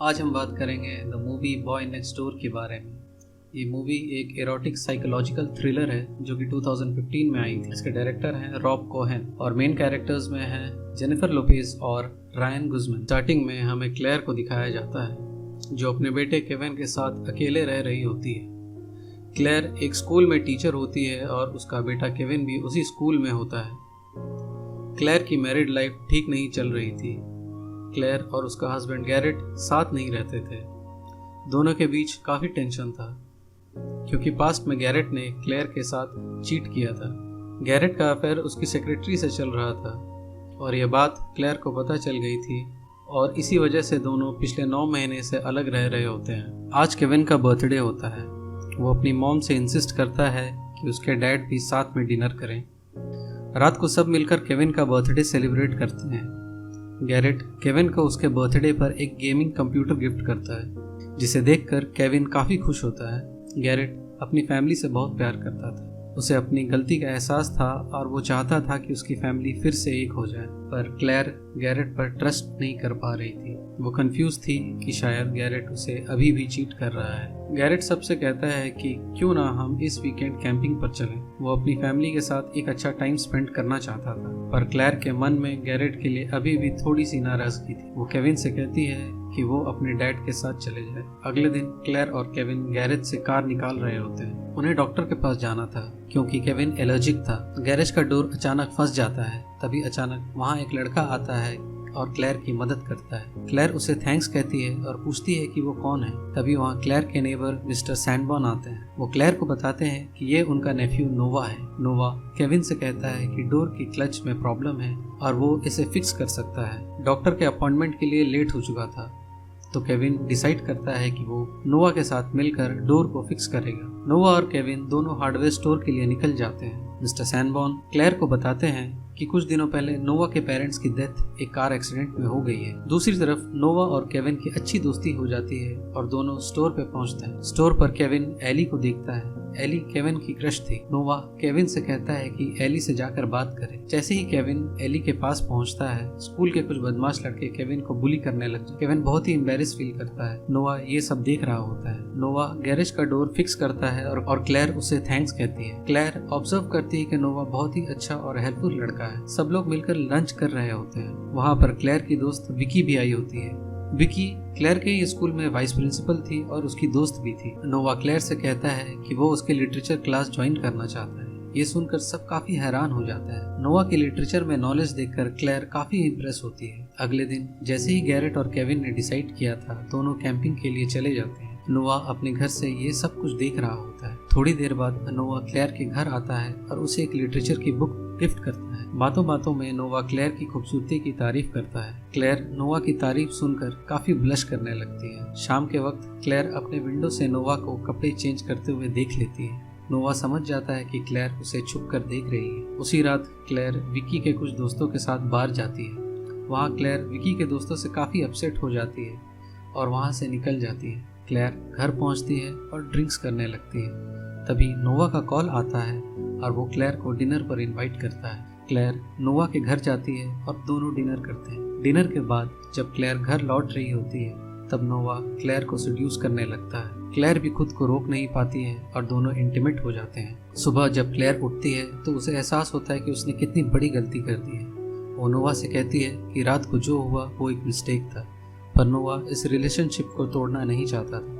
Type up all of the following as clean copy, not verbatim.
आज हम बात करेंगे the movie boy next door के बारे में। ये मूवी एक एरोटिक साइकोलॉजिकल थ्रिलर है जो कि 2015 में आई थी। इसके डायरेक्टर हैं रॉब कोहेन और मेन कैरेक्टर्स में हैं जेनिफर लोपेज और रायन गुज़मैन। स्टार्टिंग में हमें क्लेयर को दिखाया जाता है जो अपने बेटे केविन के साथ अकेले रह रही होती है। क्लेयर एक स्कूल में टीचर होती है और उसका बेटा केविन भी उसी स्कूल में होता है। क्लेयर की मैरिड लाइफ ठीक नहीं चल रही थी। क्लेयर और उसका हस्बैंड गैरेट साथ नहीं रहते थे। दोनों के बीच काफ़ी टेंशन था क्योंकि पास्ट में गैरेट ने क्लेयर के साथ चीट किया था। गैरेट का अफेयर उसकी सेक्रेटरी से चल रहा था और यह बात क्लेयर को पता चल गई थी और इसी वजह से दोनों पिछले 9 महीने से अलग रह रहे होते हैं। आज केविन का बर्थडे होता है। वो अपनी मॉम से इंसिस्ट करता है कि उसके डैड भी साथ में डिनर करें। रात को सब मिलकर केविन का बर्थडे सेलिब्रेट करते हैं। गैरेट केविन को उसके बर्थडे पर एक गेमिंग कंप्यूटर गिफ्ट करता है जिसे देखकर केविन काफ़ी खुश होता है। गैरेट अपनी फैमिली से बहुत प्यार करता था। उसे अपनी गलती का एहसास था और वो चाहता था कि उसकी फैमिली फिर से एक हो जाए, पर क्लेयर गैरेट पर ट्रस्ट नहीं कर पा रही थी। वो कंफ्यूज थी कि शायद गैरेट उसे अभी भी चीट कर रहा है। गैरेट सबसे कहता है कि क्यों ना हम इस वीकेंड कैंपिंग पर चलें। वो अपनी फैमिली के साथ एक अच्छा टाइम स्पेंड करना चाहता था, पर क्लेयर के मन में गैरेट के लिए अभी भी थोड़ी सी नाराजगी थी। वो केविन से कहती है कि वो अपने डैड के साथ चले जाए। अगले दिन क्लेयर और केविन गैरेज से कार निकाल रहे होते हैं। उन्हें डॉक्टर के पास जाना था क्योंकि केविन एलर्जिक था। गैरेज का डोर अचानक फंस जाता है। तभी अचानक वहाँ एक लड़का आता है और क्लेयर की मदद करता है। क्लेयर उसे थैंक्स कहती है और पूछती है कि वो कौन है। तभी वहाँ क्लेयर के नेबर मिस्टर सैंडबॉर्न आते हैं। वो क्लेयर को बताते हैं कि ये उनका नेफ्यू नोवा है। नोवा केविन से कहता है कि डोर की क्लच में प्रॉब्लम है और वो इसे फिक्स कर सकता है। डॉक्टर के अपॉइंटमेंट के लिए लेट हो चुका था तो केविन डिसाइड करता है कि वो नोवा के साथ मिलकर डोर को फिक्स करेगा। नोवा और केविन दोनों हार्डवेयर स्टोर के लिए निकल जाते हैं। मिस्टर सैनबॉर्न क्लेयर को बताते हैं कि कुछ दिनों पहले नोवा के पेरेंट्स की डेथ एक कार एक्सीडेंट में हो गई है। दूसरी तरफ नोवा और केविन की अच्छी दोस्ती हो जाती है और दोनों स्टोर पे पहुंचते हैं। स्टोर पर केविन एली को देखता है। एली केविन की क्रश थी। नोवा केविन से कहता है कि एली से जाकर बात करे। जैसे ही केविन एली के पास पहुंचता है, स्कूल के कुछ बदमाश लड़के केविन को बुली करने लग जाते। केविन बहुत ही एम्बैरेस फील करता है। नोवा ये सब देख रहा होता है। नोवा गैरेज का डोर फिक्स करता है और क्लेयर उसे थैंक्स कहती है। क्लेयर ऑब्जर्व करती है कि नोवा बहुत ही अच्छा और हेल्पफुल लड़का है। सब लोग मिलकर लंच कर रहे होते हैं। वहाँ पर क्लेयर की दोस्त विकी भी आई होती है। विकी क्लेयर के ही स्कूल में वाइस प्रिंसिपल थी और उसकी दोस्त भी थी। नोवा क्लेयर से कहता है कि वो उसके लिटरेचर क्लास ज्वाइन करना चाहता है। ये सुनकर सब काफी हैरान हो जाता है। नोवा की लिटरेचर में नॉलेज देखकर क्लेयर काफी इम्प्रेस होती है। अगले दिन जैसे ही गैरेट और केविन ने डिसाइड किया था, दोनों कैंपिंग के लिए चले जाते हैं। नोवा अपने घर से ये सब कुछ देख रहा होता है। थोड़ी देर बाद नोवा क्लेयर के घर आता है और उसे एक लिटरेचर की बुक गिफ्ट करता है। बातों बातों में नोवा क्लेयर की खूबसूरती की तारीफ करता है। क्लेयर नोवा की तारीफ सुनकर काफी ब्लश करने लगती है। शाम के वक्त क्लेयर अपने विंडो से नोवा को कपड़े चेंज करते हुए देख लेती है। नोवा समझ जाता है कि क्लेयर उसे छुप कर देख रही है। उसी रात क्लेयर विकी के कुछ दोस्तों के साथ बाहर जाती है। वहाँ क्लेयर विकी के दोस्तों से काफी अपसेट हो जाती है और वहाँ से निकल जाती है। क्लेयर घर पहुँचती है और ड्रिंक्स करने लगती है। तभी नोवा का कॉल आता है और वो क्लेयर को डिनर पर इनवाइट करता है। क्लेयर नोवा के घर जाती है और दोनों डिनर करते हैं। डिनर के बाद जब क्लेयर घर लौट रही होती है तब नोवा क्लेयर को सेड्यूस करने लगता है। क्लेयर भी खुद को रोक नहीं पाती है और दोनों इंटीमेट हो जाते हैं। सुबह जब क्लेयर उठती है तो उसे एहसास होता है कि उसने कितनी बड़ी गलती कर दी है। वो नोवा से कहती है कि रात को जो हुआ वो एक मिस्टेक था, पर नोवा इस रिलेशनशिप को तोड़ना नहीं चाहता था।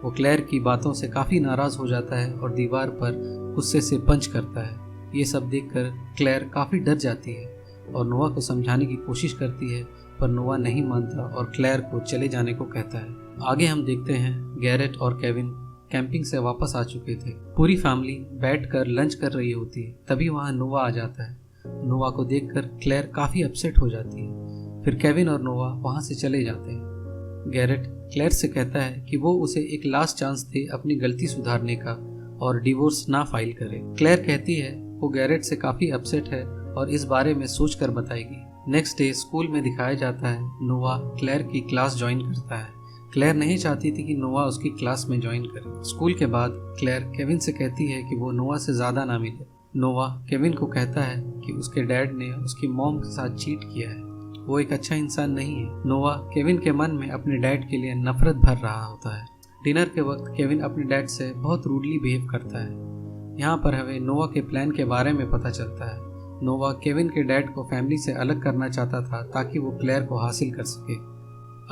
वो क्लेयर की बातों से काफ़ी नाराज़ हो जाता है और दीवार पर गुस्से से पंच करता है। ये सब देखकर क्लेयर काफ़ी डर जाती है और नोवा को समझाने की कोशिश करती है, पर नोवा नहीं मानता और क्लेयर को चले जाने को कहता है। आगे हम देखते हैं गैरेट और केविन कैंपिंग से वापस आ चुके थे। पूरी फैमिली बैठकर लंच कर रही होती है। तभी वहाँ नोवा आ जाता है। नोवा को देखकर क्लेयर काफ़ी अपसेट हो जाती है। फिर केविन और नोवा वहाँ से चले जाते हैं। गैरेट क्लेयर से कहता है कि वो उसे एक लास्ट चांस दे अपनी गलती सुधारने का और डिवोर्स ना फाइल करे। क्लेयर कहती है वो गैरेट से काफ़ी अपसेट है और इस बारे में सोच कर बताएगी। नेक्स्ट डे स्कूल में दिखाया जाता है नोवा क्लेयर की क्लास ज्वाइन करता है। क्लेयर नहीं चाहती थी कि नोवा उसकी क्लास में ज्वाइन करे। स्कूल के बाद क्लेयर केविन से कहती है कि वो नोवा से ज़्यादा ना मिले। नोवा केविन को कहता है कि उसके डैड ने उसकी मॉम के साथ चीट किया है वो एक अच्छा इंसान नहीं है। नोवा केविन के मन में अपने डैड के लिए नफरत भर रहा होता है। डिनर के वक्त केविन अपने डैड से बहुत रूडली बिहेव करता है। यहाँ पर हमें नोवा के प्लान के बारे में पता चलता है। नोवा केविन के डैड को फैमिली से अलग करना चाहता था ताकि वो क्लेयर को हासिल कर सके।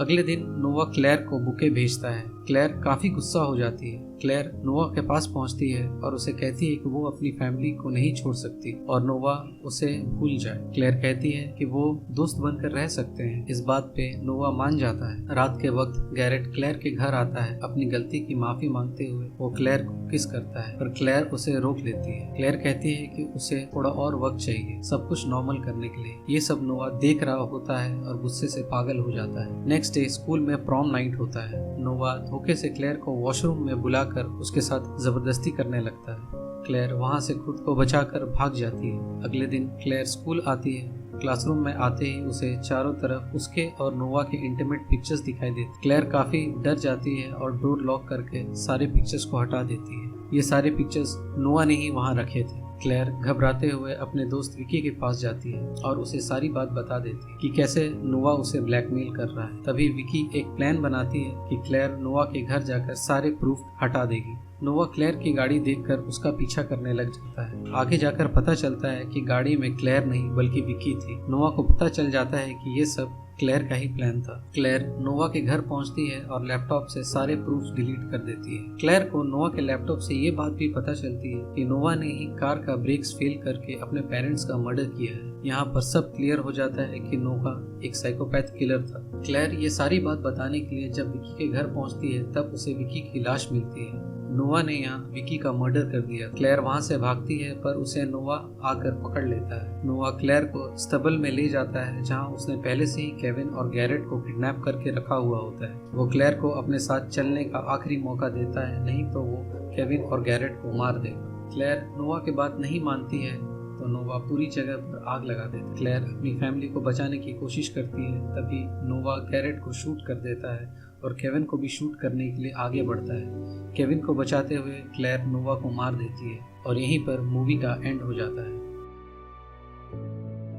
अगले दिन नोवा क्लेयर को बुके भेजता है। क्लेयर काफी गुस्सा हो जाती है। क्लेयर नोवा के पास पहुंचती है और उसे कहती है कि वो अपनी फैमिली को नहीं छोड़ सकती और नोवा उसे भूल जाए। क्लेयर कहती है कि वो दोस्त बनकर रह सकते हैं। इस बात पे नोवा मान जाता है। रात के वक्त गैरेट क्लेयर के घर आता है। अपनी गलती की माफी मांगते हुए वो क्लेयर को किस करता है, पर क्लेयर उसे रोक लेती है। क्लेयर कहती है कि उसे थोड़ा और वक्त चाहिए सब कुछ नॉर्मल करने के लिए। ये सब नोवा देख रहा होता है और गुस्से से पागल हो जाता है। नेक्स्ट डे स्कूल में प्रॉम नाइट होता है। नोवा धोखे से क्लेयर को वॉशरूम में बुलाकर उसके साथ जबरदस्ती करने लगता है। क्लेयर वहां से खुद को बचाकर भाग जाती है। अगले दिन क्लेयर स्कूल आती है। क्लासरूम में आते ही उसे चारों तरफ उसके और नोवा के इंटीमेट पिक्चर्स दिखाई देते। क्लेयर काफी डर जाती है और डोर लॉक करके सारे पिक्चर्स को हटा देती है। ये सारे पिक्चर्स नोवा ने ही वहां रखे थे। क्लेयर घबराते हुए अपने दोस्त विकी के पास जाती है और उसे सारी बात बता देती है कि कैसे नोवा उसे ब्लैकमेल कर रहा है। तभी विकी एक प्लान बनाती है कि क्लेयर नोवा के घर जाकर सारे प्रूफ हटा देगी। नोवा क्लेयर की गाड़ी देखकर उसका पीछा करने लग जाता है। आगे जाकर पता चलता है कि गाड़ी में क्लेयर नहीं बल्कि विकी थी। नोवा को पता चल जाता है कि ये सब क्लेयर का ही प्लान था। क्लेयर नोवा के घर पहुंचती है और लैपटॉप से सारे प्रूफ्स डिलीट कर देती है। क्लेयर को नोवा के लैपटॉप से ये बात भी पता चलती है कि नोवा ने ही कार का ब्रेक्स फेल करके अपने पेरेंट्स का मर्डर किया है। यहाँ पर सब क्लियर हो जाता है कि नोवा एक साइकोपैथ किलर था। क्लेयर ये सारी बात बताने के लिए जब विकी के घर पहुंचती है तब उसे विकी की लाश मिलती है। नोवा ने यहाँ विकी का मर्डर कर दिया। क्लेयर वहाँ से भागती है पर उसे नोवा आकर पकड़ लेता है। नोवा क्लेयर को स्टबल में ले जाता है जहाँ उसने पहले से ही केविन और गैरेट को किडनैप करके रखा हुआ होता है। वो क्लेयर को अपने साथ चलने का आखिरी मौका देता है, नहीं तो वो केविन और गैरेट को मार देगा। क्लेयर नोवा की बात नहीं मानती है तो नोवा पूरी जगह पर आग लगा देता है। क्लेयर अपनी फैमिली को बचाने की कोशिश करती है। तभी नोवा गैरेट को शूट कर देता है और केविन को भी शूट करने के लिए आगे बढ़ता है। केविन को बचाते हुए क्लेयर नोवा को मार देती है और यहीं पर मूवी का एंड हो जाता है।